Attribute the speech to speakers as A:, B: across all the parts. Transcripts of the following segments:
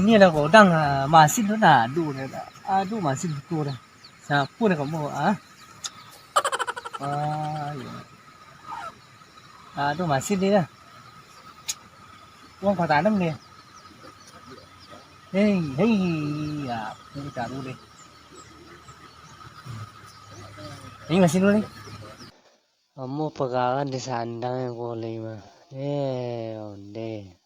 A: ni là có đang masin nó là đủ này đã đủ masin đủ này sao pun này có mua đủ masin đi nè uang khoản năm nè hey pun trả đủ đi ini masin dulu nih kamu pegangan di sandang yang boleh mah onde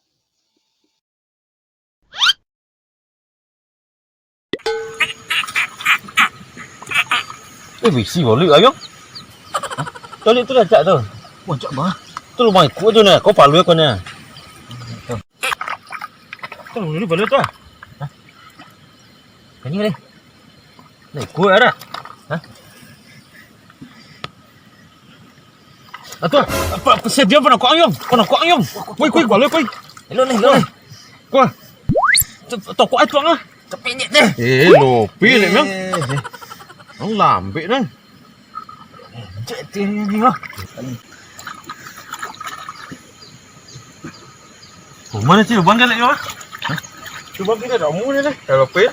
B: Vì xì vào lưỡi không? Cho lưỡi tôi là chạy rồi. Ủa chạy mà. Tôi là mày cua tôi nè, có phải lưỡi con nè. Tôi là lưỡi vào lưỡi tôi. Cái như đây. Này cua ấy đó. Hả? Tôi. Xe tiếp vào nó quãng không? Con nó quãng không? Quay quả lưỡi quay. Lên này. Qua. Tao quãng quãng á. Tao pin điện đây. Ê lồ pin này mấy. Nó làm vậy đấy. Chạy tiền gì không? Ủa mana sih lubang kan lagi apa? Lubang kita ada mu ni dah. Kalau pin.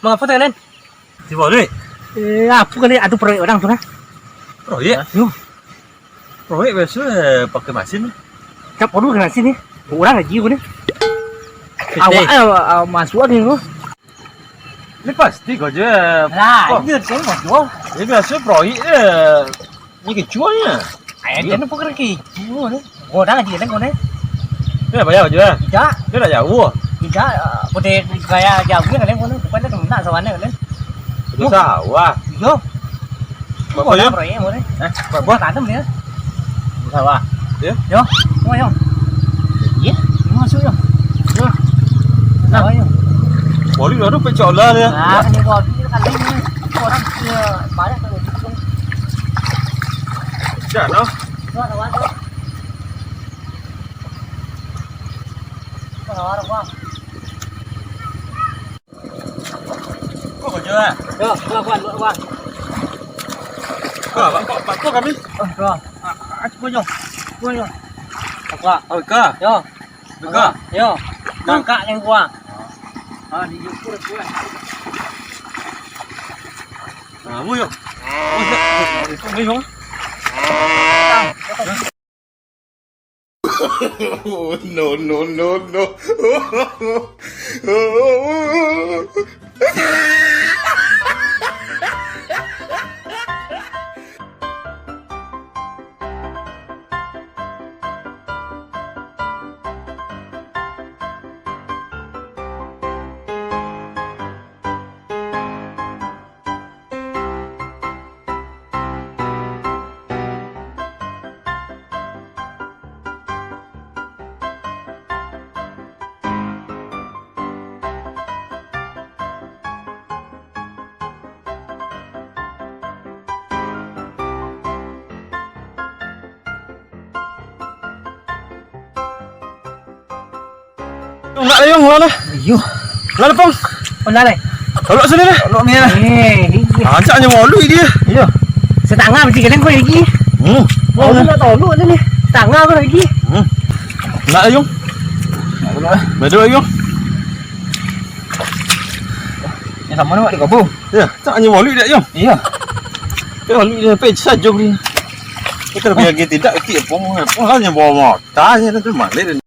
A: Mengapa tak lên?
B: Thì bỏ đi.
A: Apa kali ada proyek orang tu kan?
B: Proyek?
A: Yo.
B: Proyek biasa pakai mesin.
A: Cap perlu kena sini. Orang lagi ni. Awak masuk ni tu.
B: Ini pasti kau je.
A: Lah, ini saya masuk.
B: Ini biasa proyek ni kecuanya.
A: Ayah nó có cái chú đấy. Ồ đang là gì đấy con đấy?
B: Thế là bao giờ chưa?
A: Dạ.
B: Thế là giàu vua.
A: Dạ, có thể gaya giàu biết là đấy con đấy. Quay nó cũng nãy sao anh này đấy.
B: Nó sao quá?
A: Yo.
B: Mà có chứ?
A: Rồi em rồi đấy. Rồi bữa tán tấm nữa.
B: Sao à? Thế?
A: Yo. Đúng không? Gì? Đúng không? Xuống không? Nào ấy.
B: Bỏ đi đó nó phải chọn lên đi.
A: Cái này bỏ đi cái này. Bỏ đang bán đấy tôi không.
B: Chả nó.
A: Nó là đâu? Nó đâu không?
B: Có còn chưa?
A: Được, qua.
B: Bạn có cầm đi.
A: Rồi. Quên rồi. Qua.
B: Cơ.
A: Yo.
B: Được cơ.
A: Yo. Đang cạn nhanh qua. Đi vô được.
B: Vui không? Không đi không? No. Enggak ada yang mana?
A: Yo.
B: Mana pong?
A: Mana này?
B: Tolok sini deh.
A: Tolok ni.
B: Ajaknya mau lui dia.
A: Yo. Setengah mesti kena kau lagi. Mau nak tolok ni. Setengah kau lagi.
B: Enggak ada yung. Betul yung.
A: Yang sama nak di kabu.
B: Ya, ajaknya mau lui dia yung.
A: Iya.
B: Cái lui dia page saja beri. Kita biar kita tidak pong hanya bawa motor, hanya tu malah